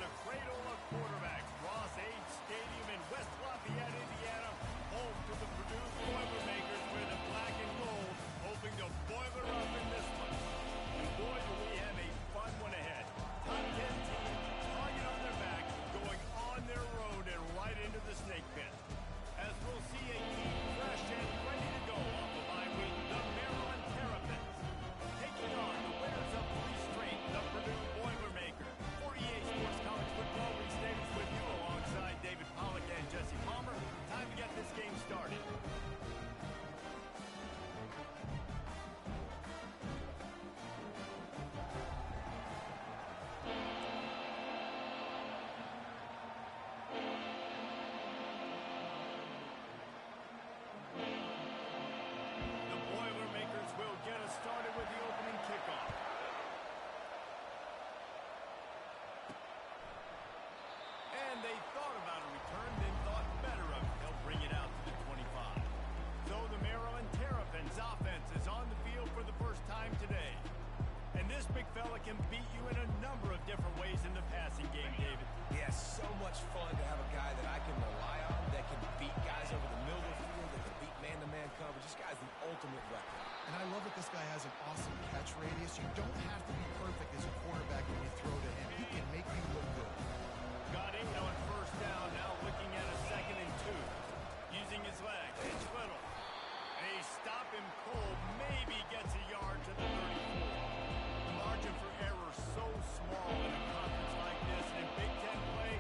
the cradle of quarterbacks. Ross-Ade Stadium in West Lafayette, Indiana, home to the Purdue Boilermakers with the black and gold, hoping to boil her up in this one. And boy, do we have a fun one ahead. Top 10 team, target on their back, going on their road and right into the snake pit. As we'll see a team fresh and ready to go off the bye week, the Maryland Terrapins, taking on the winners of 3 straight, the Purdue Boilermakers. For EA Sports College Football, Reese Davis with you alongside David Pollack and Jesse Palmer. Time to get this game started. Started with the opening kickoff. And they thought about a return, then thought better of it. They'll bring it out to the 25. So the Maryland Terrapins offense is on the field for the first time today. And this big fella can beat you in a number of different ways in the passing game, David. Yeah, so much fun to have a guy that I can rely on, that can beat guys over the middle of the field, that can beat man-to-man coverage. This guy's the ultimate weapon. And I love that this guy has an awesome catch radius. You don't have to be perfect as a quarterback when you throw to him. He can make you look good. Got it on first down, now looking at a 2nd and 2. Using his legs, it's Little. They stop him cold, maybe gets a yard to the 34. The margin for error so small in a conference like this, and in Big Ten play,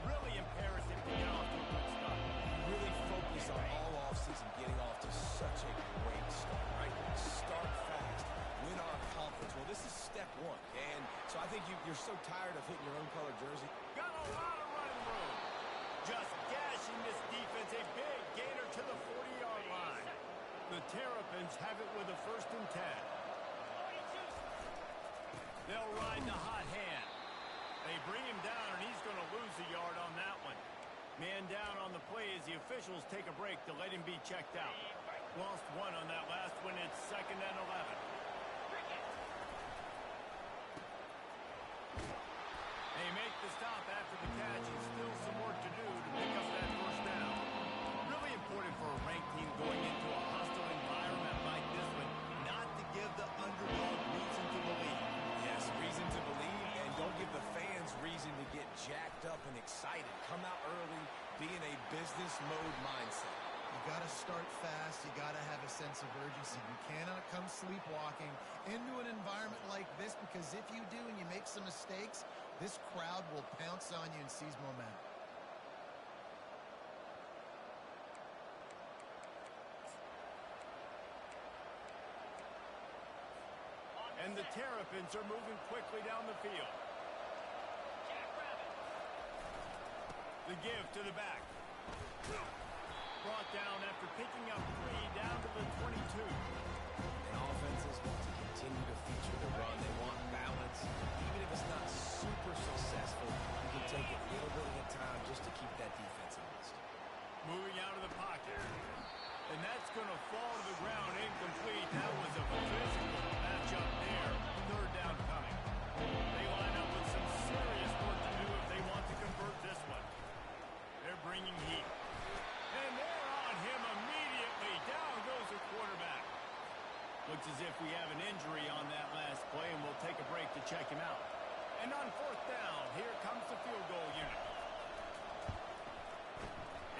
really imperative to get off to a good start. Really focus on all offseason getting off to such a great start, right? Start fast, win our conference. Well, this is step 1, and so I think you're so tired of hitting your own color jersey. Got a lot of running room. Just gashing this defense, a big gainer to the 40-yard line. The Terrapins have it with a 1st and 10. They'll ride the hot hand. They bring him down, and he's going to lose a yard on that one. Man down on the play as the officials take a break to let him be checked out. Lost 1 on that last one. It's 2nd and 11. They make the stop after the catch, and still some work to do to pick up that 1st down. Really important for a ranked team going into a hostile environment like this one, not to give the underdog reason to believe. Yes, reason to believe, and don't give the fans reason to get jacked up and excited. Come out early, be in a business mode mindset. You got to start fast. You got to have a sense of urgency. You cannot come sleepwalking into an environment like this, because if you do and you make some mistakes, this crowd will pounce on you and seize momentum. And the Terrapins are moving quickly down the field. The give to the back. Brought down after picking up 3 down to the 22. And offenses want to continue to feature the run. They want balance. Even if it's not super successful, you can take it a little bit at a time just to keep that defense honest. Moving out of the pocket. And that's going to fall to the ground incomplete. That was a physical matchup there. 3rd down coming. They line up with some serious work to do if they want to convert this one. They're bringing heat. And they're on him immediately. Down goes the quarterback. Looks as if we have an injury on that last play, and we'll take a break to check him out. And on 4th down, here comes the field goal unit.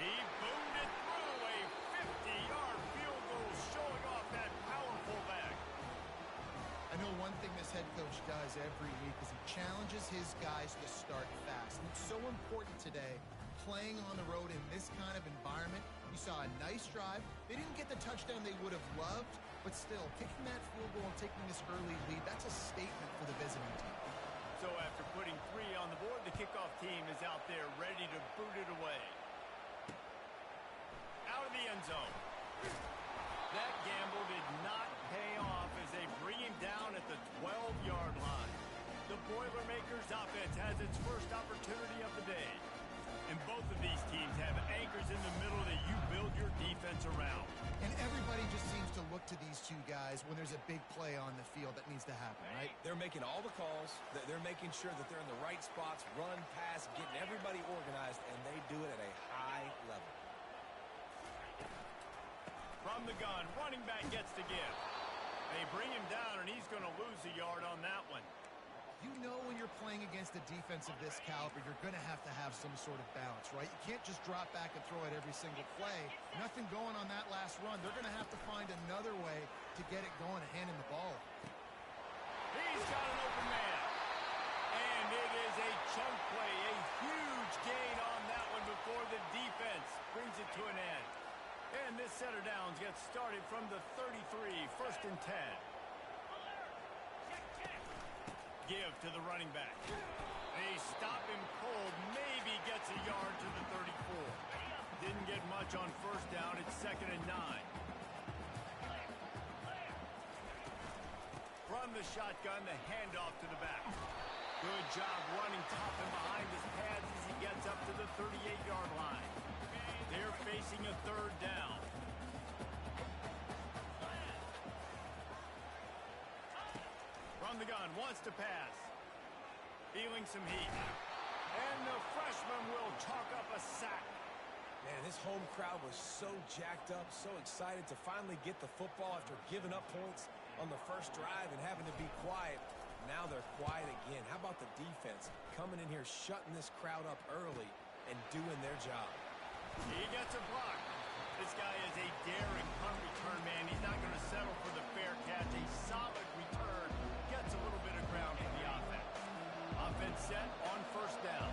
He boomed it through, a 50-yard field goal, showing off that powerful back. I know one thing this head coach does every week is he challenges his guys to start fast. And it's so important today, playing on the road in this kind of environment. You saw a nice drive. They didn't get the touchdown they would have loved, but still, kicking that field goal and taking this early lead, that's a statement for the visiting team. So after putting 3 on the board, the kickoff team is out there ready to boot it away. Out of the end zone. That gamble did not pay off as they bring him down at the 12-yard line. The Boilermakers offense has its first opportunity of the day. And both of these teams have anchors in the middle that you build your defense around. And everybody just seems to look to these two guys when there's a big play on the field that needs to happen, right? They're making all the calls. They're making sure that they're in the right spots, run, pass, getting everybody organized, and they do it at a high level. From the gun, running back gets to give. They bring him down, and he's going to lose a yard on that one. You know when you're playing against a defense of this caliber, you're going to have some sort of balance, right? You can't just drop back and throw it every single play. Nothing going on that last run. They're going to have to find another way to get it going and hand him the ball. He's got an open man. And it is a chunk play, a huge gain on that one before the defense brings it to an end. And this set of downs gets started from the 33, 1st and 10. Give to the running back. They stop him cold, maybe gets a yard to the 34. Didn't get much on 1st down. It's 2nd and 9. From the shotgun, the handoff to the back. Good job running top and behind his pads as he gets up to the 38-yard line. They're facing a 3rd down. From the gun, wants to pass. Feeling some heat. And the freshman will chalk up a sack. Man, this home crowd was so jacked up, so excited to finally get the football after giving up points on the first drive and having to be quiet. Now they're quiet again. How about the defense coming in here, shutting this crowd up early and doing their job? He gets a block. This guy is a daring punt return man. He's not going to settle for the fair catch. A solid return. Gets a little bit of ground for the offense. Offense set on 1st down.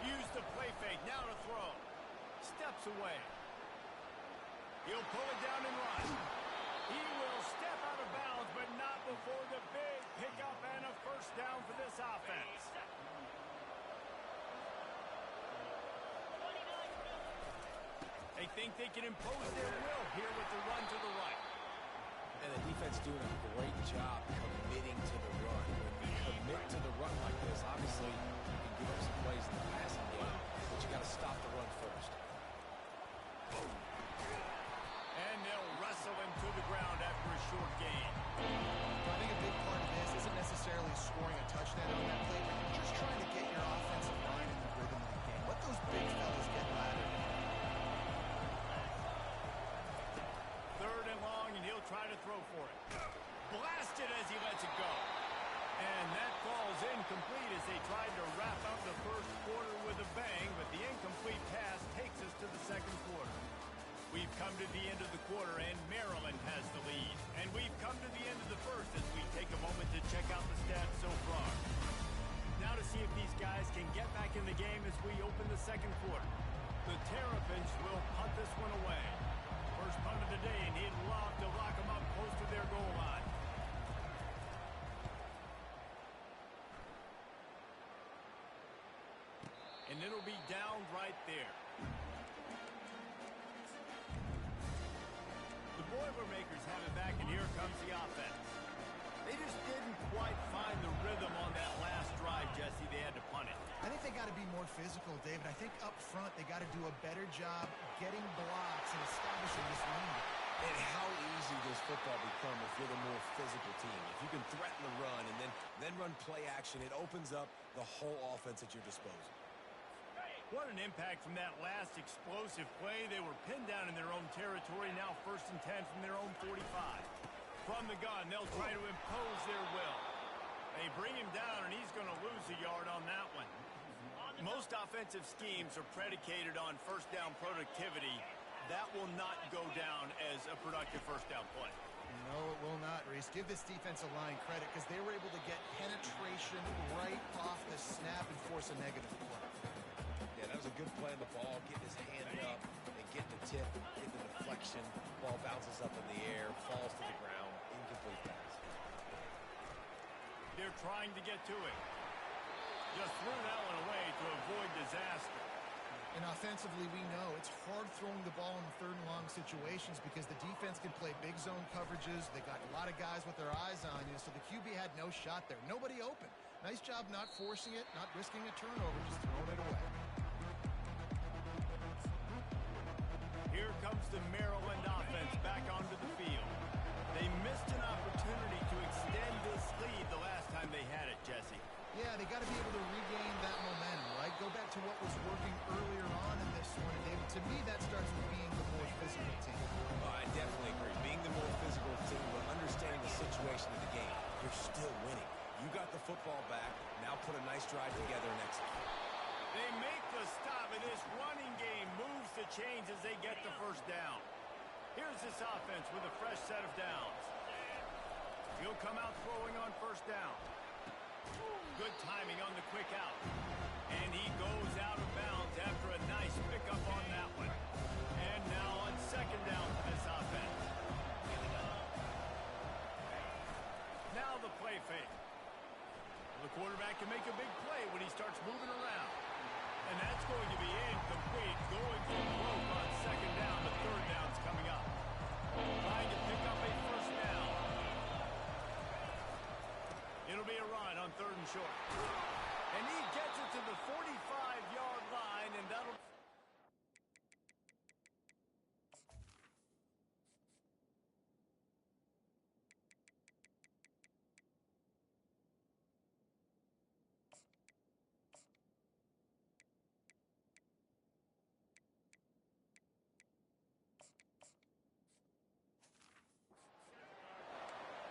Use the play fake. Now to throw. Steps away. He'll pull it down and run. He will step out of bounds, but not before the big pickup and a 1st down for this offense. They think they can impose their will here with the run to the right. And the defense doing a great job committing to the run. When you commit to the run like this, obviously you can give up some plays in the passing game, but you got to stop the run first. And they'll wrestle him to the ground after a short gain. I think a big part of this isn't necessarily scoring a touchdown on that play, but you're just trying to get your offensive line in the rhythm of the game. Let those big fellas get laddered. 3rd and long, and he'll try to throw for it. Blasted as he lets it go. And that falls incomplete as they tried to wrap up the 1st quarter with a bang, but the incomplete pass takes us to the 2nd quarter. We've come to the end of the quarter, and Maryland has the lead. And we've come to the end of the 1st as we take a moment to check out the stats so far. Now to see if these guys can get back in the game as we open the 2nd quarter. The Terrapins will punt this one away. First punt of the day, and he'd love to lock them up close to their goal line. And it'll be down right there. The Boilermakers have it back, and here comes the offense. They just didn't quite find the rhythm on that last drive, Jesse. They had to punt it. I think they got to be more physical, David. I think up front they got to do a better job getting blocks and establishing this run. And how easy does football become if you're the more physical team? If you can threaten the run and then run play action, it opens up the whole offense at your disposal. What an impact from that last explosive play. They were pinned down in their own territory, now 1st and 10 from their own 45. From the gun, they'll try to impose their will. They bring him down, and he's going to lose a yard on that one. Most offensive schemes are predicated on 1st down productivity. That will not go down as a productive 1st down play. No, it will not, Reese. Give this defensive line credit because they were able to get penetration right off the snap and force a negative play. Yeah, that was a good play on the ball, getting his hand up and getting the tip, getting the deflection. Ball bounces up in the air, falls to the ground, incomplete pass. They're trying to get to it. Just threw that one away to avoid disaster. And offensively, we know it's hard throwing the ball in third and long situations because the defense can play big zone coverages. They got a lot of guys with their eyes on you, so the QB had no shot there. Nobody open. Nice job not forcing it, not risking a turnover, just throwing it away. Here comes the Maryland offense back onto the field. They missed an opportunity to extend this lead the last time they had it, Jesse. Yeah, they got to be able to regain that momentum, right? Go back to what was working earlier on in this one. And David, to me, that starts with being the more physical team. I definitely agree. Being the more physical team, but understanding the situation of the game. You're still winning. You got the football back. Now put a nice drive together and execute. They make the stop, and this running game moves the chains as they get the first down. Here's this offense with a fresh set of downs. He'll come out throwing on first down. Good timing on the quick out. And he goes out of bounds after a nice pickup on that one. And now on second down for this offense. Now the play fake. The quarterback can make a big play when he starts moving around. And that's going to be incomplete. Going for broke on second down. The third down's coming up. Trying to pick up a first down. It'll be a run on third and short. And he gets it to the 45-yard line, and that'll...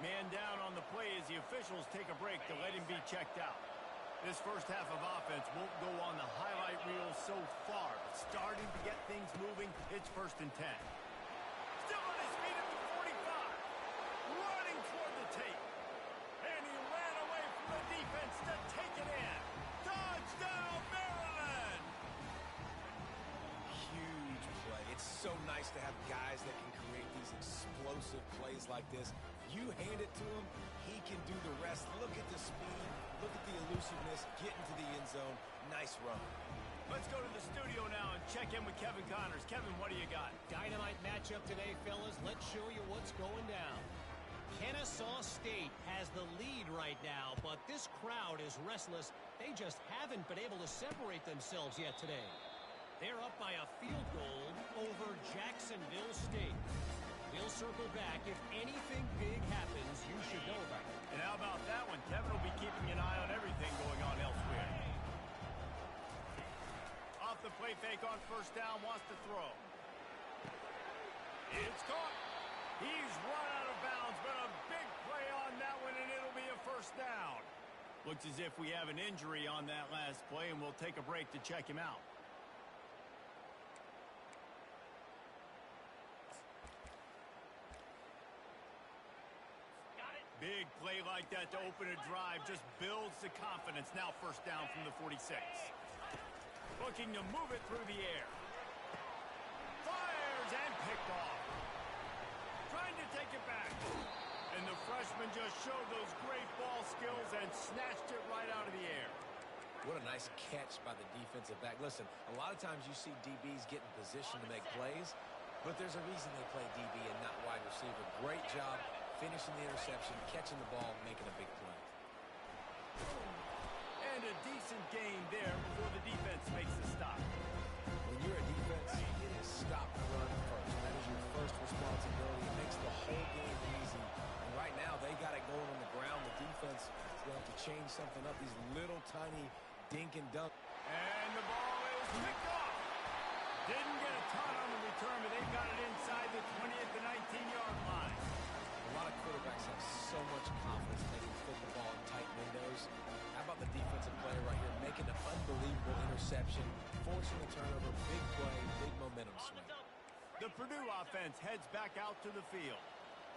Man down on the play as the officials take a break to let him be checked out. This first half of offense won't go on the highlight reel so far. But starting to get things moving, it's first and 10. Still on his feet at the 45. Running toward the tape. And he ran away from the defense to take it in. Touchdown, Maryland! Huge play. It's so nice to have guys that can create these explosive plays like this. You hand it to him, he can do the rest. Look at the speed, look at the elusiveness, get into the end zone. Nice run. Let's go to the studio now and check in with Kevin Connors. Kevin, what do you got? Dynamite matchup today, fellas. Let's show you what's going down. Kennesaw State has the lead right now, but this crowd is restless. They just haven't been able to separate themselves yet today. They're up by a field goal over Jacksonville State. We'll circle back. If anything big happens, you should know about it. And how about that one? Kevin will be keeping an eye on everything going on elsewhere. Off the play fake on first down, wants to throw. It's caught. He's run out of bounds, but a big play on that one, and it'll be a first down. Looks as if we have an injury on that last play, and we'll take a break to check him out. Big play like that to open a drive just builds the confidence. Now first down from the 46. Looking to move it through the air. Fires and picked off. Trying to take it back. And the freshman just showed those great ball skills and snatched it right out of the air. What a nice catch by the defensive back. Listen, a lot of times you see DBs get in position to make plays, but there's a reason they play DB and not wide receiver. Great job finishing the interception, catching the ball, making a big play. And a decent gain there before the defense makes the stop. When you're a defense, it is stop the run first. That is your first responsibility. It makes the whole game easy. And right now, they got it going on the ground. The defense is going to have to change something up. These little tiny dink and dunk. And the ball is picked off. Didn't get a ton on the return, but they've got it inside the 20 at the 19-yard line. A lot of quarterbacks have so much confidence they can fit the ball in tight windows. How about the defensive player right here making an unbelievable interception, forcing a turnover, big play, big momentum swing. The Purdue offense heads back out to the field.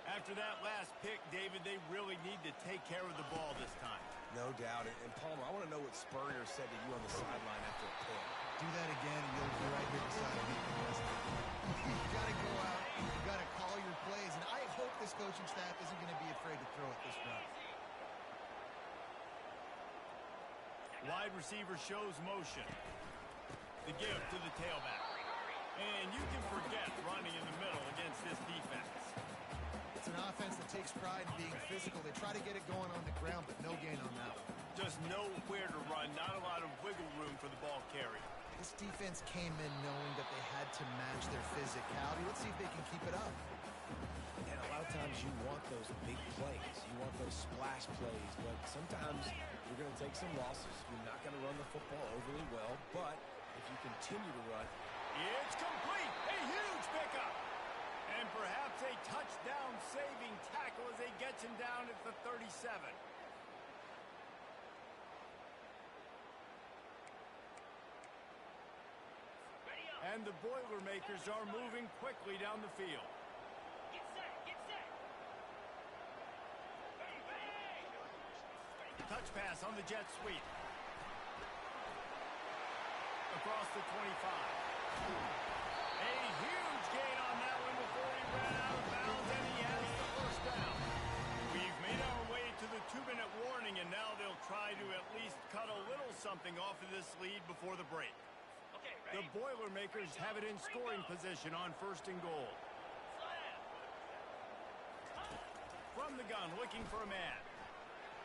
After that last pick, David, they really need to take care of the ball this time. No doubt. And Palmer, I want to know what Spurrier said to you on the sideline after a pick. Do that again, and you'll be right here beside me for the rest of the game. You've got to go out, you've got to call your plays, and I hope this coaching staff isn't going to be afraid to throw it this round. Wide receiver shows motion. The give to the tailback. And you can forget running in the middle against this defense. It's an offense that takes pride in being physical. They try to get it going on the ground, but no gain on that one. Just nowhere to run, not a lot of wiggle room for the ball carrier. This defense came in knowing that they had to match their physicality. Let's see if they can keep it up. And a lot of times you want those big plays. You want those splash plays, but sometimes you're going to take some losses. You're not going to run the football overly well, but if you continue to run, it's complete. A huge pickup. And perhaps a touchdown-saving tackle as they get him down at the 37. And the Boilermakers are moving quickly down the field. Get set, get set. Touch pass on the jet sweep. Across the 25. A huge gain on that one before he ran out of bounds, and he has the first down. We've made our way to the 2-minute warning, and now they'll try to at least cut a little something off of this lead before the break. Okay, The ready? Boilermakers have it in scoring position on 1st and goal. From the gun, looking for a man.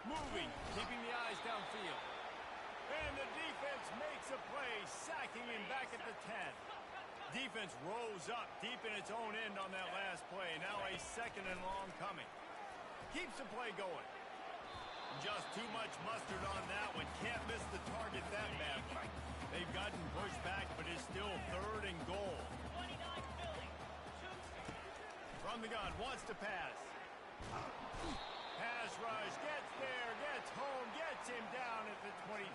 Moving, keeping the eyes downfield. And the defense makes a play, sacking him back at the 10. Defense rose up deep in its own end on that last play. Now a 2nd and long coming. Keeps the play going. Just too much mustard on that one. Can't miss the target that badly. They've gotten pushed back, but it's still 3rd and goal. 29 Philly. From the gun, wants to pass. Pass rush, gets there, gets home, gets him down at the 23.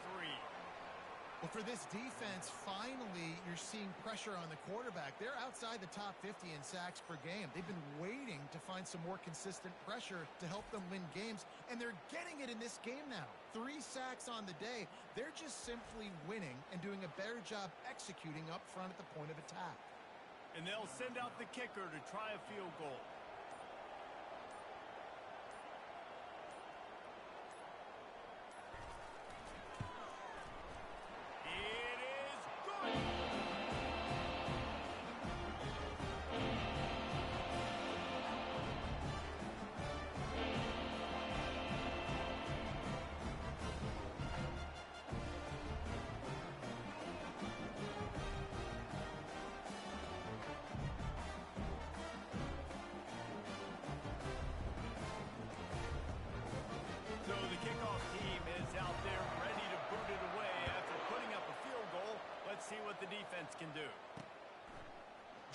Well, for this defense, finally, you're seeing pressure on the quarterback. They're outside the top 50 in sacks per game. They've been waiting to find some more consistent pressure to help them win games, and they're getting it in this game now. 3 sacks on the day. They're just simply winning and doing a better job executing up front at the point of attack. And they'll send out the kicker to try a field goal. It is good. So the kickoff team is out there ready to boot it away after putting up a field goal. Let's see what the defense can do.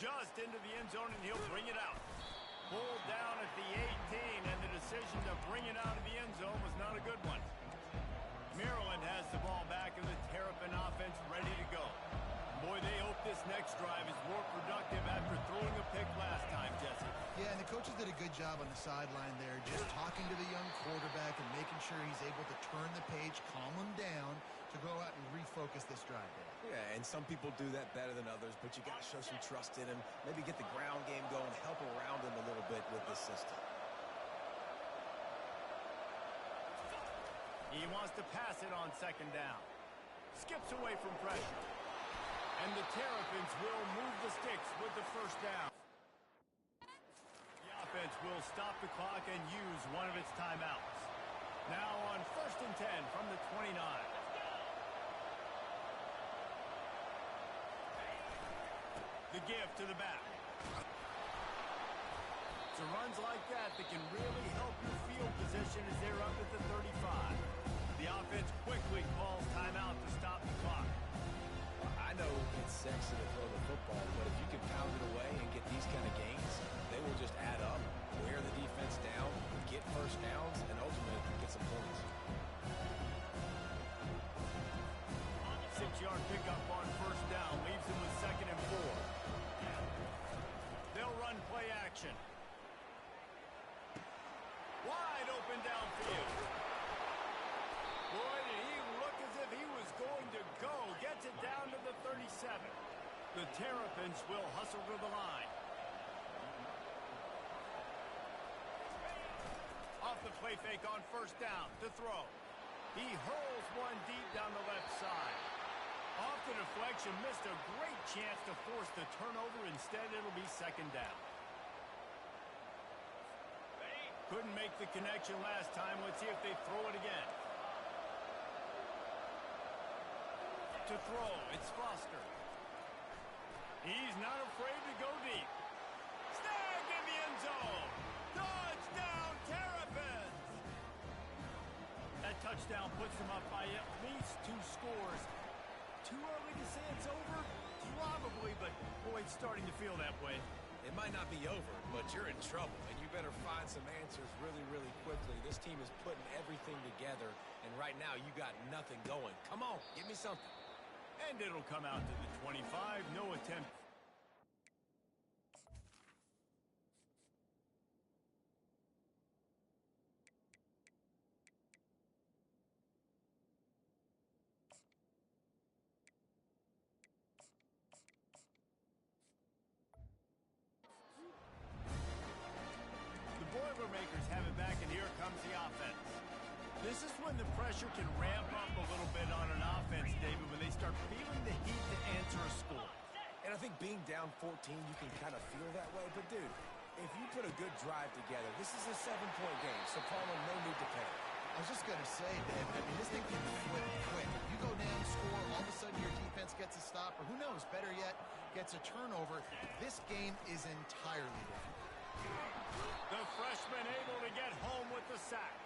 Just into the end zone, and he'll bring it out. Pulled down at the 18, and the decision to bring it out of the end zone was not a good one. Maryland has the ball back, and the Terrapin offense ready to go. Boy, they hope this next drive is more productive after throwing a pick last time, Jesse. Yeah, and the coaches did a good job on the sideline there, just talking to the young quarterback and making sure he's able to turn the page, calm him down to go out and refocus this drive there. yeah, and some people do that better than others, but you got to show some trust in him. Maybe get the ground game going, help around him a little bit with this system. He wants to pass it on 2nd down. Skips away from pressure. And the Terrapins will move the sticks with the 1st down. The offense will stop the clock and use one of its timeouts. Now on 1st and 10 from the 29. The give to the back. It's runs like that can really help your field position as they're up at the 35. The offense quickly calls timeout to stop the clock. I know it's sexy to throw the football, but if you can pound it away and get these kind of gains, they will just add up, wear the defense down, get 1st downs, and ultimately get some points. 6-yard pickup on 1st down leaves them with 2nd and 4. They'll run play action. Wide open downfield. Boy, did he look as if he was going to go. Gets it down to the 37. The Terrapins will hustle to the line. Off the play fake on 1st down to throw. He hurls one deep down the left side. Off the deflection, missed a great chance to force the turnover. Instead, it'll be second down. Couldn't make the connection last time. Let's see if they throw it again. To throw, it's Foster. He's not afraid to go deep. Snagged in the end zone. Touchdown, Terrapins! That touchdown puts them up by at least 2 scores. Too early to say it's over? Probably, but boy, it's starting to feel that way. It might not be over, but you're in trouble, and you better find some answers really, really quickly. This team is putting everything together, and right now you got nothing going. Come on, give me something. And it'll come out to the 25. No attempt. Boilermakers have it back, and here comes the offense. This is when the pressure can ramp up a little bit on an offense, David, when they start feeling the heat to answer a score. And I think being down 14, you can kind of feel that way. But, dude, if you put a good drive together, this is a 7-point game, so Palmer, no need to panic. I was just going to say, Dave, I mean, this thing can flip quick. You go down, score, all of a sudden your defense gets a stop, or who knows, better yet, gets a turnover. This game is entirely different. The freshman able to get home with the sack.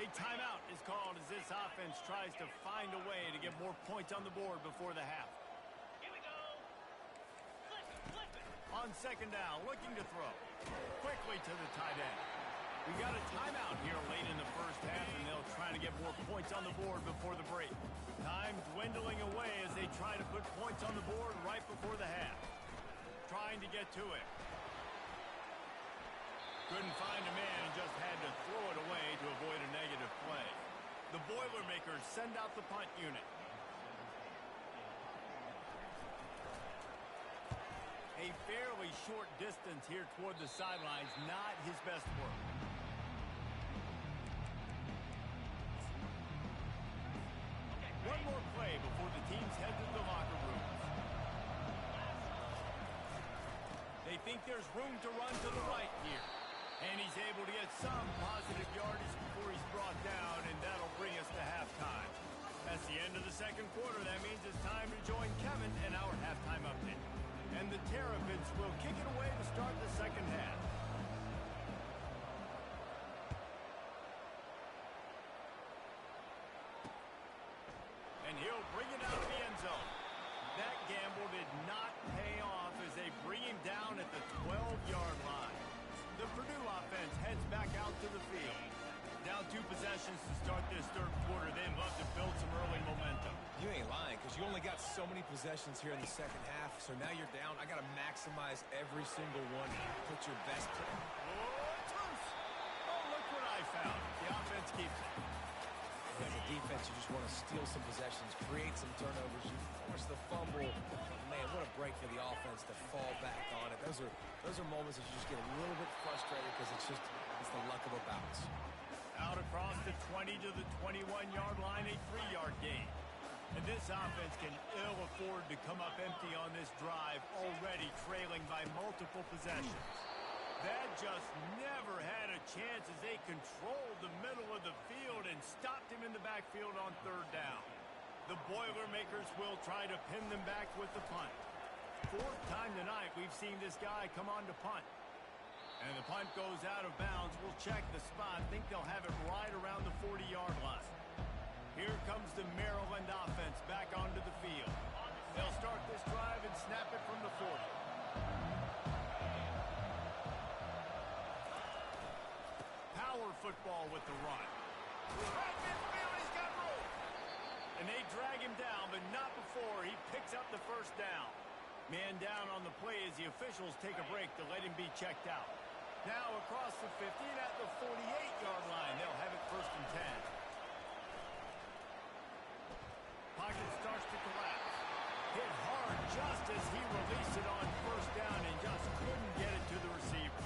A timeout is called as this offense tries to find a way to get more points on the board before the half. Here we go. Flip it. On second down, looking to throw. Quickly to the tight end. We got a timeout here late in the first half, and they'll try to get more points on the board before the break. Time dwindling away as they try to put points on the board right before the half. Trying to get to it. Couldn't find a man and just had to throw it away to avoid a negative play. The Boilermakers send out the punt unit. A fairly short distance here toward the sidelines, not his best work. One more play before the teams head to the locker rooms. They think there's room to run to the right here. And he's able to get some positive yardage before he's brought down, and that'll bring us to halftime. That's the end of the second quarter. That means it's time to join Kevin in our halftime update. And the Terrapins will kick it away to start the second half. And he'll bring it out of the end zone. That gamble did not pay off as they bring him down at the 12-yard line. The Purdue offense heads back out to the field. Down 2 possessions to start this third quarter. They'd love to build some early momentum. You ain't lying, because you only got so many possessions here in the second half, so now you're down. I got to maximize every single one. Put your best play. Oh, look what I found. The offense keeps it. As a defense, you just want to steal some possessions, create some turnovers. You force the fumble. Man, what a break for the offense to fall back on it. Those are moments that you just get a little bit frustrated because it's the luck of a bounce. Out across the 20 to the 21-yard line, a 3-yard gain. And this offense can ill afford to come up empty on this drive, already trailing by multiple possessions. That just never had a chance as they controlled the middle of the field and stopped him in the backfield on third down. The Boilermakers will try to pin them back with the punt. 4th time tonight we've seen this guy come on to punt. And the punt goes out of bounds. We'll check the spot. Think they'll have it right around the 40-yard line. Here comes the Maryland offense back onto the field. They'll start this drive and snap it from the 40. Power football with the run. Right midfield, he's got room. And they drag him down, but not before he picks up the first down. Man down on the play as the officials take a break to let him be checked out. Now across the 50 and at the 48-yard line, they'll have it 1st and 10. Pocket starts to collapse. Hit hard just as he released it on 1st down and just couldn't get it to the receiver.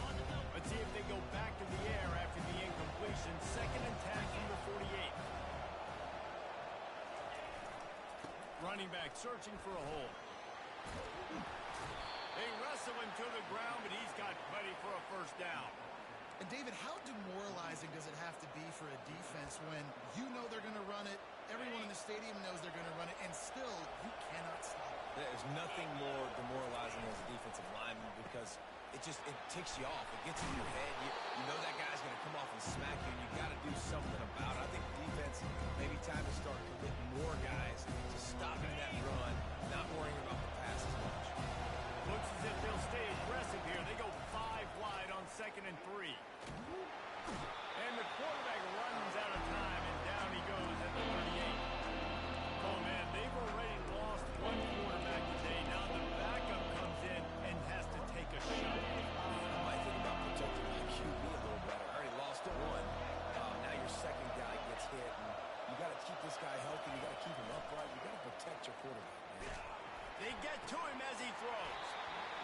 Let's see if they go back to the air after the incompletion. 2nd and 10 from the 48. Running running back searching for a hole. They wrestle him to the ground, but he's got plenty for a first down. And David, how demoralizing does it have to be for a defense when you know they're going to run it, everyone in the stadium knows they're going to run it, and still you cannot stop it? There's nothing more demoralizing as a defensive lineman because it ticks you off. It gets in your head. You know that guy's going to come off and smack you, and you got to do something about it. I think defense, maybe time to start committing more guys to stopping that run, not worrying about the pass as much. Looks as if they'll stay aggressive here. They go 5 wide on 2nd and 3. And the quarterback runs out of time, and down he goes at the 38. Oh, man, they've already lost one quarterback today. Now the backup comes in and has to take a shot. I might think about protecting my QB a little better. I already lost one. Now your second guy gets hit, and you got to keep this guy healthy. You got to keep him upright. You got to protect your quarterback, man. They get to him as he throws.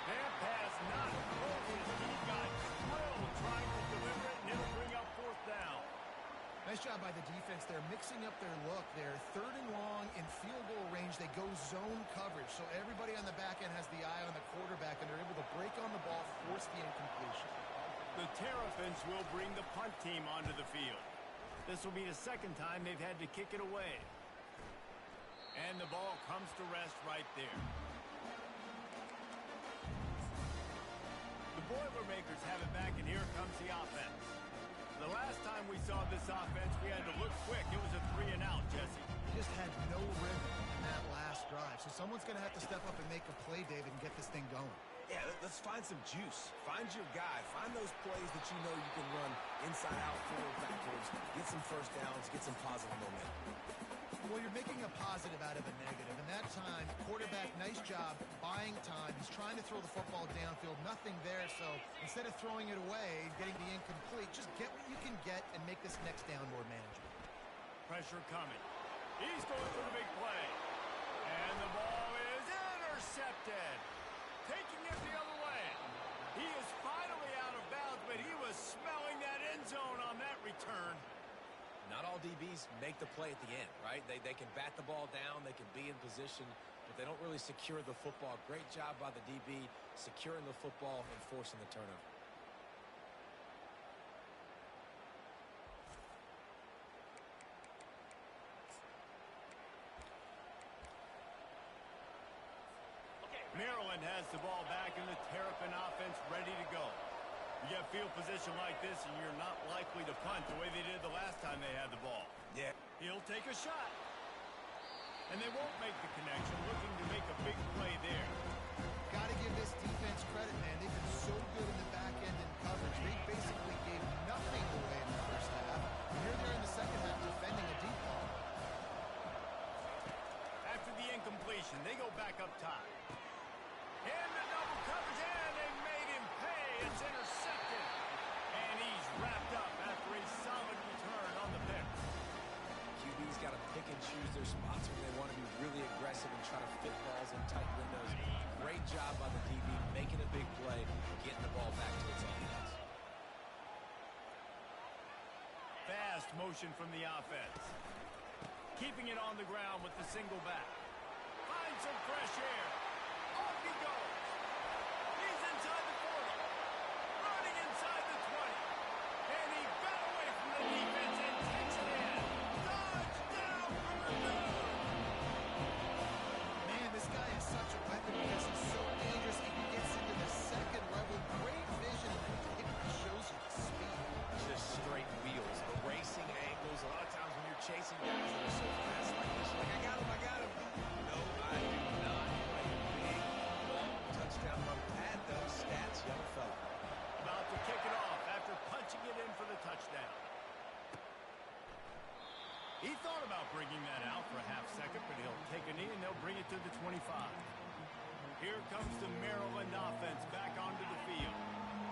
Their pass not focused. He got drilled trying to deliver it, and it'll bring up 4th down. Nice job by the defense. They're mixing up their look. They're 3rd and long in field goal range. They go zone coverage, so everybody on the back end has the eye on the quarterback, and they're able to break on the ball, force the incompletion. The Terrapins will bring the punt team onto the field. This will be the 2nd time they've had to kick it away. And the ball comes to rest right there. The Boilermakers have it back, and here comes the offense. The last time we saw this offense, we had to look quick. It was a 3-and-out, Jesse. They just had no rhythm in that last drive, so someone's going to have to step up and make a play, David, and get this thing going. Yeah, let's find some juice. Find your guy. Find those plays that you know you can run inside out, forward, backwards, get some first downs, get some positive momentum. Well, you're making a positive out of a negative. And that time, quarterback, nice job buying time. He's trying to throw the football downfield. Nothing there. So instead of throwing it away, getting the incomplete, just get what you can get and make this next down more manageable. Pressure coming. He's going for the big play. And the ball is intercepted. Taking it the other way. He is finally out of bounds, but he was smelling that end zone on that return. Not all DBs make the play at the end, right? They can bat the ball down, they can be in position, but they don't really secure the football. Great job by the DB securing the football and forcing the turnover. Maryland has the ball back, and the Terrapin offense ready to go. You get field position like this, and you're not likely to punt the way they did the last time they had the ball. Yeah. He'll take a shot. And they won't make the connection, looking to make a big play there. Got to give this defense credit, man. They've been so good in the back end in coverage. They basically gave nothing away in the first half. And here they're in the second half defending a deep ball. After the incompletion, they go back up top. And the double coverage, and they made him pay. It's intercepted. And he's wrapped up after a solid return on the pick. QB's got to pick and choose their spots when they want to be really aggressive and try to fit balls in tight windows. Great job by the DB making a big play, getting the ball back to its own hands. Fast motion from the offense. Keeping it on the ground with the single back. Finds some fresh air. Off he goes. He's inside the 40. Running inside the 20. And he got away from the defense and takes it in. Touchdown for Purdue. Man, this guy is such a weapon because he's so dangerous. He gets into the second level. Great vision. And it shows you the speed. Just straight wheels, the racing angles. A lot of times when you're chasing guys that are so fast like this, you're like, I got him. No, I do not. Like a big, long touchdown run. Pad those stats, young fella. About to kick it off after punching it in for the touchdown. He thought about bringing that out for a half second, but he'll take a knee and they'll bring it to the 25. Here comes the Maryland offense back onto the field.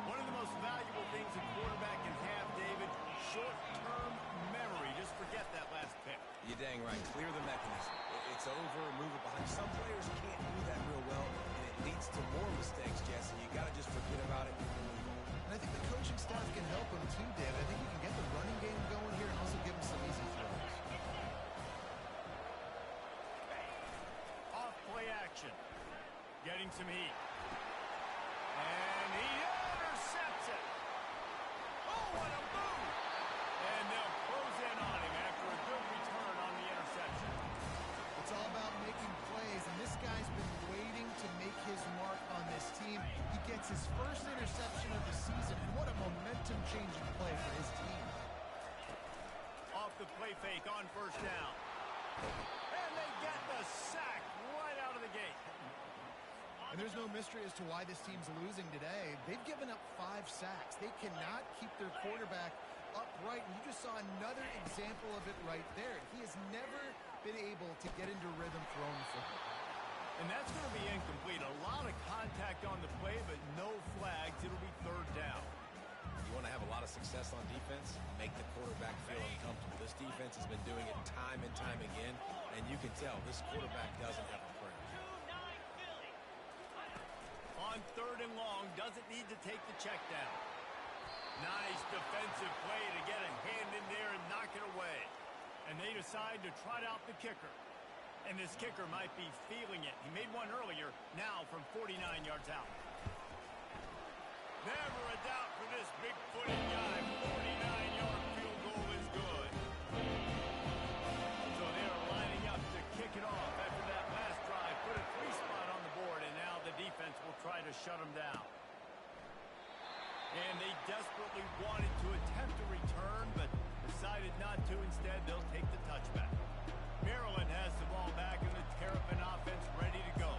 One of the most valuable things a quarterback can have, David, short-term memory. Just forget that last pick. You're dang right. Clear the mechanism. It's over, move it behind. Some players can't do that real well, and it leads to more mistakes, Jesse. You got to just forget about it and move on. And I think the coaching staff can help him too, David. I think you can get the running game going here and also give him some easy throws. bring some heat. And he intercepts it. Oh, what a move! And they'll close in on him after a good return on the interception. It's all about making plays, and this guy's been waiting to make his mark on this team. He gets his first interception of the season, and what a momentum-changing play for his team. Off the play fake on first down. And they get the sack right out of the gate. And there's no mystery as to why this team's losing today. They've given up 5 sacks. They cannot keep their quarterback upright. And you just saw another example of it right there. He has never been able to get into rhythm throwing the football. And that's going to be incomplete. A lot of contact on the play, but no flags. It'll be third down. You want to have a lot of success on defense? Make the quarterback feel uncomfortable. This defense has been doing it time and time again, and you can tell this quarterback doesn't have a prayer. 2-9 Philly. On third and long, doesn't need to take the check down. Nice defensive play to get a hand in there and knock it away. And they decide to trot out the kicker. And this kicker might be feeling it. He made one earlier, now from 49 yards out. Never a doubt for this big-footed guy. 49-yard field goal is good. So they are lining up to kick it off after that last drive. Put a 3-spot on the board, and now the defense will try to shut them down. And they desperately wanted to attempt a return, but decided not to. Instead, they'll take the touchback. Maryland has the ball back, and the Terrapin offense ready to go.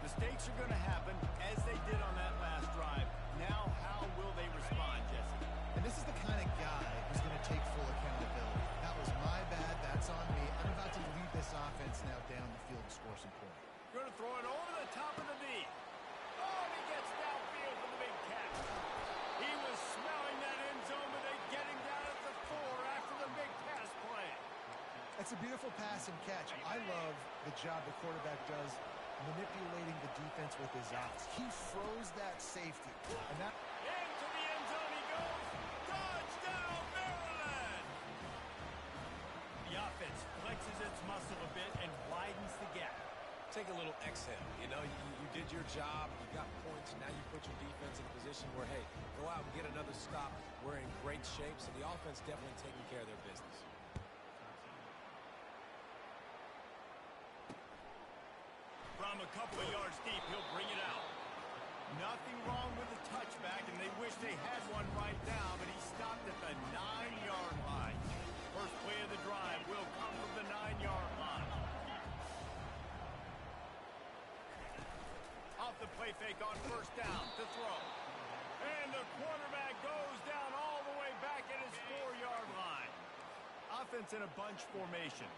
Mistakes are going to happen, as they did on that last drive. Now, how will they respond, Jesse? And this is the kind of guy who's going to take full accountability. That was my bad. That's on me. I'm about to lead this offense now down the field and score some points. Going to throw it over the top of the knee. Oh, and he gets downfield for the big catch. He was smelling that end zone, but they get him down at the 4 after the big pass play. That's a beautiful pass and catch. I love the job the quarterback does manipulating the defense with his eyes. He froze that safety. And that Into the end zone he goes. Touchdown, Maryland! The offense flexes its muscle a bit and widens the gap. Take a little exhale. You know, you did your job. You got points. Now you put your defense in a position where, hey, go out and get another stop. We're in great shape. So the offense definitely taking care of their business. From a couple of yards deep, he'll bring it out. Nothing wrong with the touchback, and they wish they had one right now, but he stopped at the 9-yard line. First play of the drive will come from the 9-yard line. Off the play fake on first down to throw. And the quarterback goes down all the way back at his 4-yard line. Offense in a bunch formation.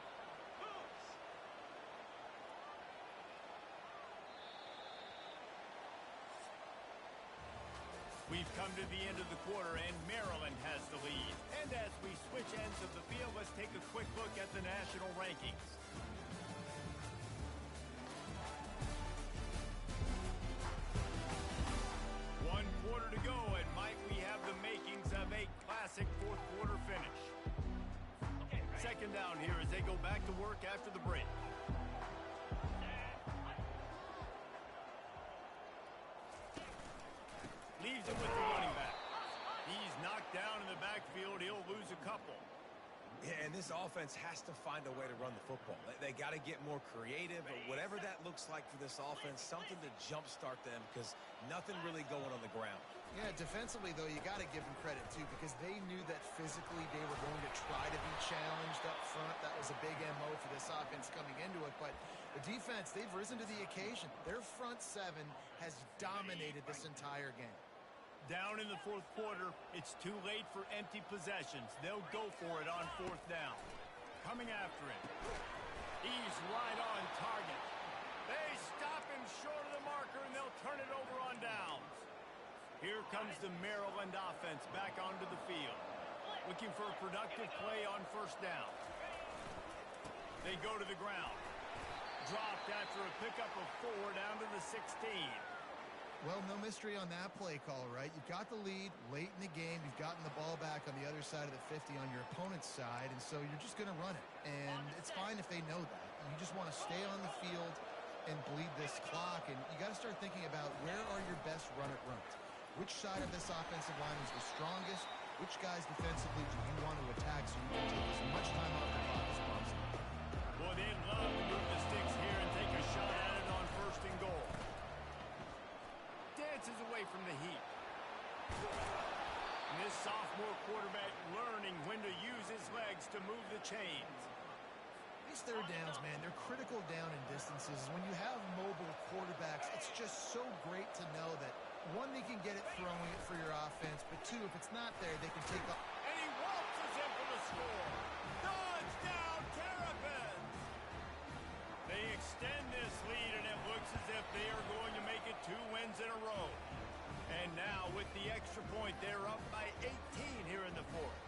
We've come to the end of the quarter, and Maryland has the lead. And as we switch ends of the field, let's take a quick look at the national rankings. One quarter to go, and might we have the makings of a classic fourth-quarter finish. Second down here as they go back to work after the break. Leaves him with the running back. He's knocked down in the backfield. He'll lose a couple. Yeah, and this offense has to find a way to run the football. They got to get more creative, but whatever that looks like for this offense, something to jumpstart them because nothing really going on the ground. Yeah, defensively, though, you got to give them credit, too, because they knew that physically they were going to try to be challenged up front. That was a big MO for this offense coming into it. But the defense, they've risen to the occasion. Their front seven has dominated this entire game. Down in the fourth quarter, it's too late for empty possessions. They'll go for it on fourth down. Coming after him. He's right on target. They stop him short of the marker, and they'll turn it over on downs. Here comes the Maryland offense back onto the field. Looking for a productive play on first down. They go to the ground. Dropped after a pickup of 4 down to the 16. Well, no mystery on that play call, right? You've got the lead late in the game. You've gotten the ball back on the other side of the 50 on your opponent's side, and so you're just going to run it. And it's fine if they know that. You just want to stay on the field and bleed this clock. And you got to start thinking about where are your best run-it-runs. Which side of this offensive line is the strongest? Which guys defensively do you want to attack so you can take as much time off the clock as possible? Boy, they'd love to move the sticks here and take a shot at it on 1st and goal. Dances away from the heat. And this sophomore quarterback learning when to use his legs to move the chains. These third downs, man, they're critical down in distances. When you have mobile quarterbacks, it's just so great to know that, one, they can get it throwing it for your offense, but two, if it's not there, they can take off. And he waltzes in for the score. Touchdown, Terrapins! They extend this lead, and it looks as if they are going to make it 2 wins in a row. And now, with the extra point, they're up by 18 here in the 4th.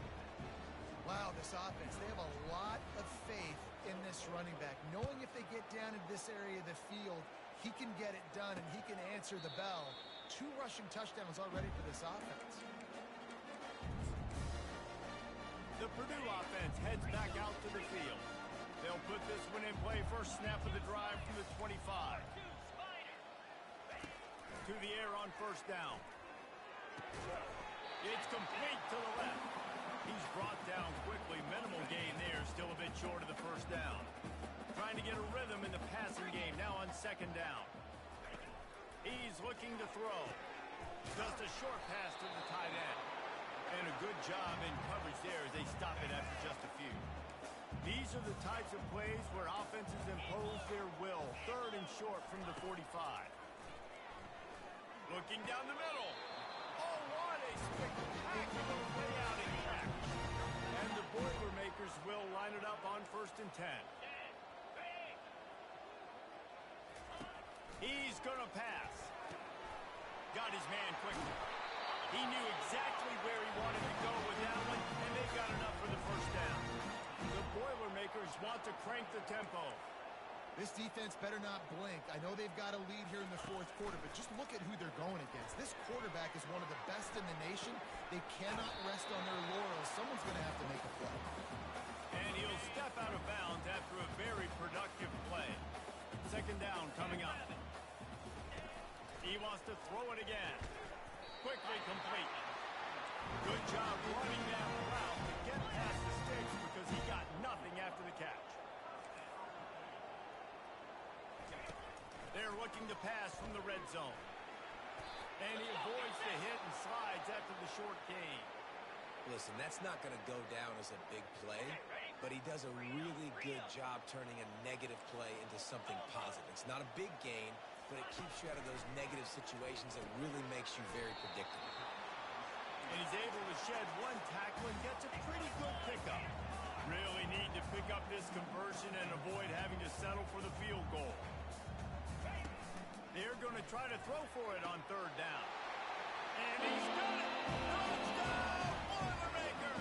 Wow, this offense, they have a lot of faith in this running back. Knowing if they get down into this area of the field, he can get it done and he can answer the bell. 2 rushing touchdowns already for this offense. The Purdue offense heads back out to the field. They'll put this one in play. First snap of the drive from the 25. To the air on 1st down. It's complete to the left. He's brought down quickly. Minimal gain there. Still a bit short of the 1st down. Trying to get a rhythm in the passing game. Now on 2nd down. He's looking to throw. Just a short pass to the tight end. And a good job in coverage there as they stop it after just a few. These are the types of plays where offenses impose their will. 3rd and short from the 45. Looking down the middle. Oh, what a spectacular way out in catch. And the Boilermakers will line it up on 1st and 10. He's going to pass. Got his man quickly. He knew exactly where he wanted to go with that one, and they got enough for the 1st down. The Boilermakers want to crank the tempo. This defense better not blink. I know they've got a lead here in the 4th quarter, but just look at who they're going against. This quarterback is one of the best in the nation. They cannot rest on their laurels. Someone's going to have to make a play. And he'll step out of bounds after a very productive play. 2nd down coming up. He wants to throw it again. Quickly complete. Good job running that route to get past the sticks because he got nothing after the catch. They're looking to pass from the red zone. And he avoids the hit and slides after the short gain. Listen, that's not going to go down as a big play, but he does a really good job turning a negative play into something positive. It's not a big gain, but it keeps you out of those negative situations that really makes you very predictable. And he's able to shed 1 tackle and gets a pretty good pickup. Really need to pick up this conversion and avoid having to settle for the field goal. They're going to try to throw for it on 3rd down. And he's got it! Touchdown, Boilermaker!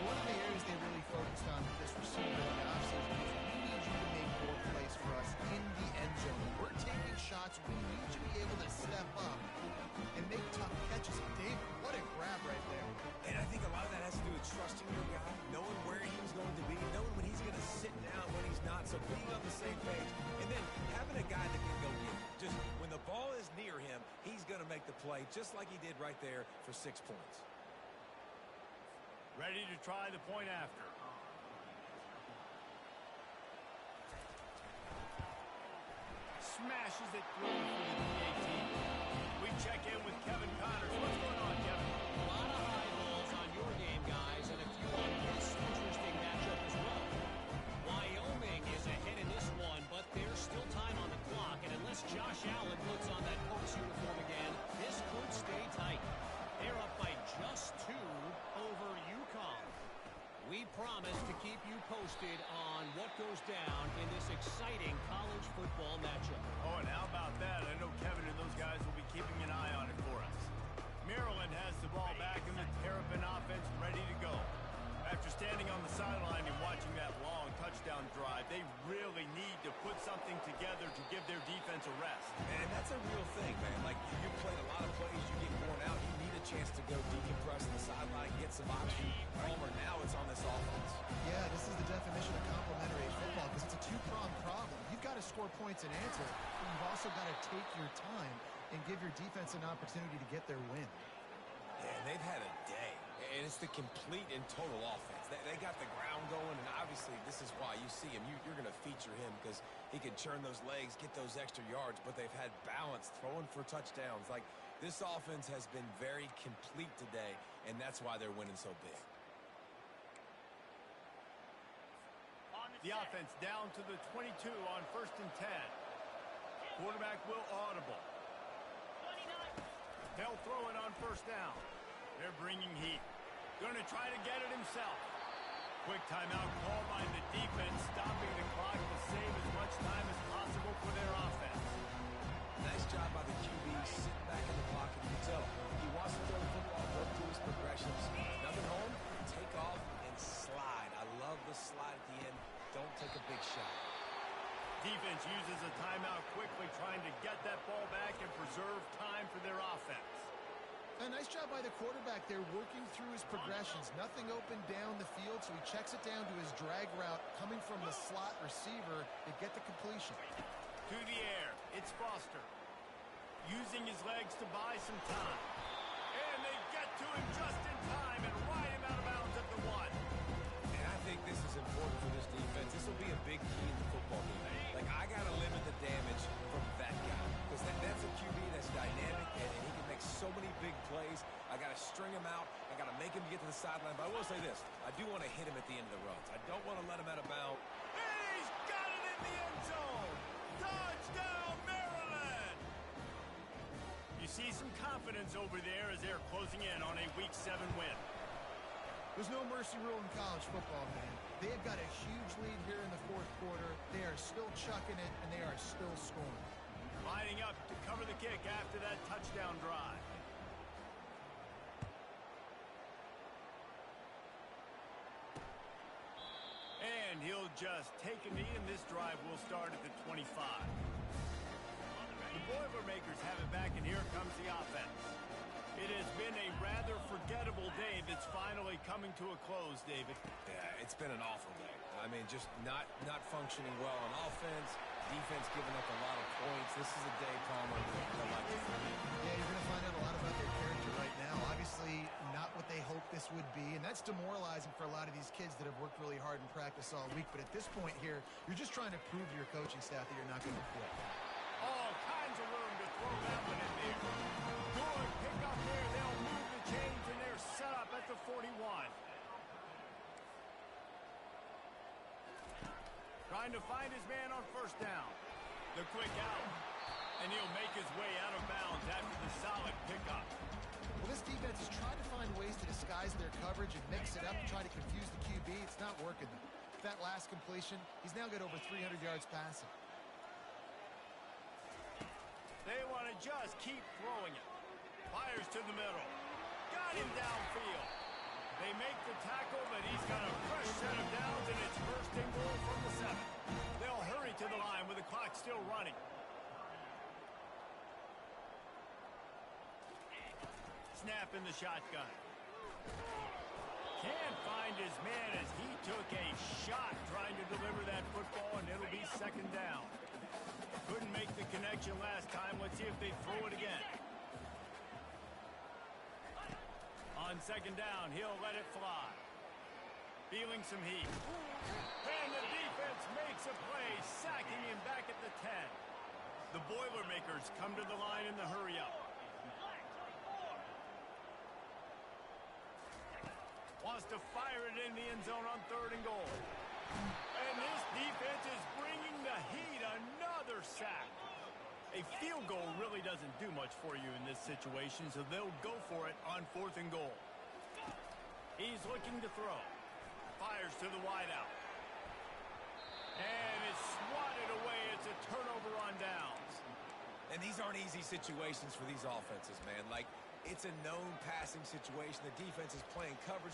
One of the areas they really focused on with this receiver in the offseason is we need you to make more plays for us in the end zone. We're taking shots. We need you to be able to step up and make tough catches. David, what a grab right there. And I think a lot of that has to do with trusting your guy, knowing where he's going to be, knowing when he's going to sit down, when he's not, so being on the same page, and then having a guy that can go get it. Just when the ball is near him, he's going to make the play just like he did right there for 6 points. Ready to try the point after. Smashes it through for the PAT. We check in with Kevin Connors. What's going on, Kevin? A lot of high balls on your game, guys, and a few on this interesting matchup as well. Wyoming is ahead in this one, but there's still time on the clock, and unless Josh Allen puts on that Pokes uniform again, this could stay tight. They're up by just 2 over UConn. We promise to keep you posted on what goes down in this exciting college football matchup. Oh, and how about that? I know Kevin and those guys will be keeping an eye on it for us. Maryland has the ball back and the Terrapin offense ready to go. After standing on the sideline and watching that long touchdown drive, they really need to put something together to give their defense a rest. And that's a real thing, man. Like, you played a lot of plays, you get worn out, you need a chance to go decompress on the sideline, get some oxygen. Palmer, now it's on this offense. Yeah, this is the definition of complementary football because it's a 2-pronged problem. You've points an answer, but you've also got to take your time and give your defense an opportunity to get their win. And they've had a day, and it's the complete and total offense. They got the ground going, and obviously this is why you see him. You're going to feature him because he can churn those legs, get those extra yards, but they've had balance, throwing for touchdowns. Like, this offense has been very complete today, and that's why they're winning so big. The offense down to the 22 on 1st and 10. Quarterback will audible. 29. They'll throw it on 1st down. They're bringing heat. Going to try to get it himself. Quick timeout call by the defense, stopping the clock to save as much time as possible for their offense. Nice job by the QB, sitting back in the pocket. You can tell he wants to throw the football, work through his progressions. Nothing home, take off and slide. I love the slide at the end. Don't take a big shot. Defense uses a timeout quickly, trying to get that ball back and preserve time for their offense. A nice job by the quarterback there, working through his progressions. Nothing open down the field, so he checks it down to his drag route, coming from the slot receiver to get the completion. To the air, it's Foster. Using his legs to buy some time. And they get to him just in time and ride him out of bounds at the 1. And I think this is important for this defense. This will be a big key in the football game. Like, I got to limit the damage from that guy. Because that's a QB that's dynamic, and he can make so many big plays. I got to string him out. I got to make him get to the sideline. But I will say this. I do want to hit him at the end of the runs. I don't want to let him out of bounds. He's got it in the end zone. Touchdown, Maryland! You see some confidence over there as they're closing in on a Week 7 win. There's no mercy rule in college football, man. They have got a huge lead here in the 4th quarter. They are still chucking it, and they are still scoring. Lining up to cover the kick after that touchdown drive. And he'll just take a knee, and this drive will start at the 25. The Boilermakers have it back, and here comes the offense. It has been a rather forgettable day that's finally coming to a close, David. Yeah, it's been an awful day. I mean, just not functioning well on offense. Defense giving up a lot of points. This is a day, Palmer, they'll like to forget. Yeah, you're going to find out a lot about their character right now. Obviously, not what they hoped this would be, and that's demoralizing for a lot of these kids that have worked really hard in practice all week. But at this point here, you're just trying to prove to your coaching staff that you're not going to quit. All kinds of room to throw that one in there. Good pick up there. They'll move the chains, and they're set up at the 41. Trying to find his man on 1st down. The quick out. And he'll make his way out of bounds after the solid pickup. Well, this defense has tried to find ways to disguise their coverage and mix it up and try to confuse the QB. It's not working, though. That last completion, he's now got over 300 yards passing. They want to just keep throwing it. Fires to the middle. Got him downfield. They make the tackle, but he's got a fresh set of downs, and it's 1st and goal from the 7. They'll hurry to the line with the clock still running. Snap in the shotgun. Can't find his man as he took a shot trying to deliver that football, and it'll be 2nd down. Couldn't make the connection last time. Let's see if they throw it again. On 2nd down, he'll let it fly. Feeling some heat. And the defense makes a play, sacking him back at the 10. The Boilermakers come to the line in the hurry-up. Wants to fire it in the end zone on 3rd and goal. And this defense is bringing the heat. Another sack. A field goal really doesn't do much for you in this situation, so they'll go for it on 4th and goal. He's looking to throw. Fires to the wideout. And it's swatted away. It's a turnover on downs. And these aren't easy situations for these offenses, man. Like, it's a known passing situation. The defense is playing coverage.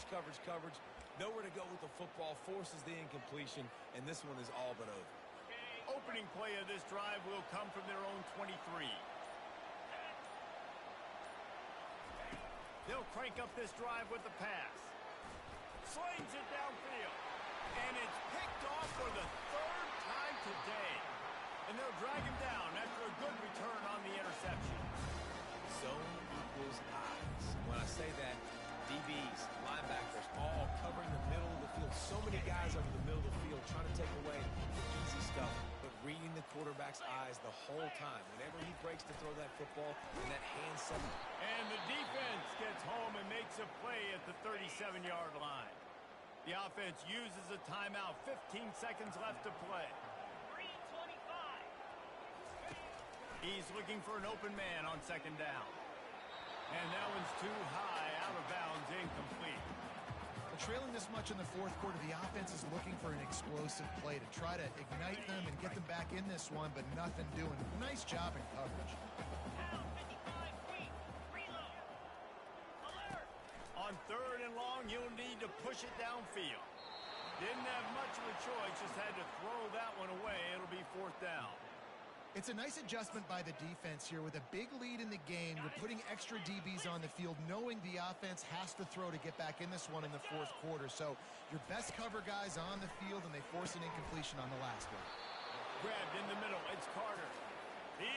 Nowhere to go with the football, forces the incompletion, and this one is all but over. Opening play of this drive will come from their own 23. They'll crank up this drive with the pass. Slings it downfield. And it's picked off for the 3rd time today. And they'll drag him down after a good return on the interception. Zone equals eyes. When I say that, DBs, linebackers, all covering the middle of the field. So many guys over the middle of the field trying to take away the easy stuff, but reading the quarterback's eyes the whole time. Whenever he breaks to throw that football, and that hand set. And the defense gets home and makes a play at the 37-yard line. The offense uses a timeout. 15 seconds left to play. 3:25. He's looking for an open man on second down. And that one's too high, out of bounds, incomplete. Well, trailing this much in the fourth quarter, the offense is looking for an explosive play to try to ignite them and get them back in this one, but nothing doing. Nice job in coverage. Down 55 feet. Reload. Alert. On third and long, you'll need to push it downfield. Didn't have much of a choice, just had to throw that one away. It'll be fourth down. It's a nice adjustment by the defense here. With a big lead in the game, you're putting extra DBs on the field, knowing the offense has to throw to get back in this one in the fourth quarter. So your best cover guys on the field, and they force an incompletion on the last one. Grabbed in the middle. It's Carter. He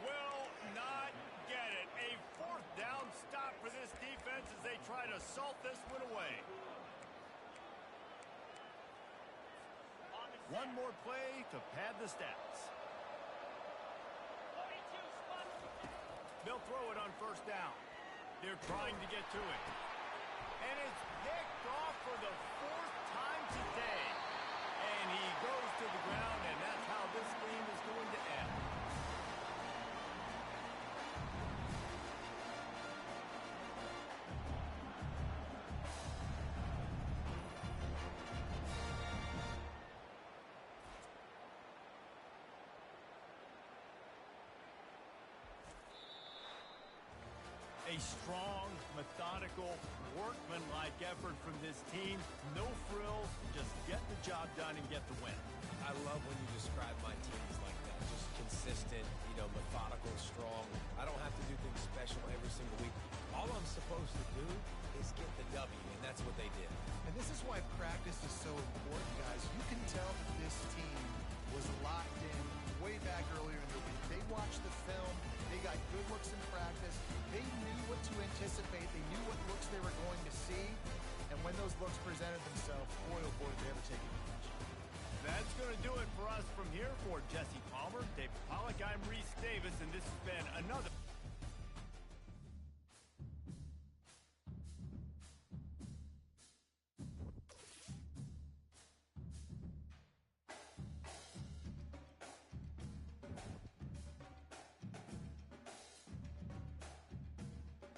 will not get it. A fourth down stop for this defense as they try to salt this one away. One more play to pad the stats. 42 spot. They'll throw it on first down. They're trying to get to it. And it's picked off for the fourth time today. And he goes to the ground, and that's how this game is going to end. A strong, methodical, workmanlike effort from this team. No frills, just get the job done and get the win. I love when you describe my teams like that. Just consistent, methodical, strong. I don't have to do things special every single week. All I'm supposed to do is get the W, and that's what they did. And this is why practice is so important, guys. You can tell that this team was locked in way back earlier in the week. They watched the film. They got good looks in practice. They knew what to anticipate. They knew what looks they were going to see. And when those looks presented themselves, boy, oh boy, did they ever take advantage. That's going to do it for us from here. For Jesse Palmer, Dave Pollack, I'm Reese Davis, and this has been another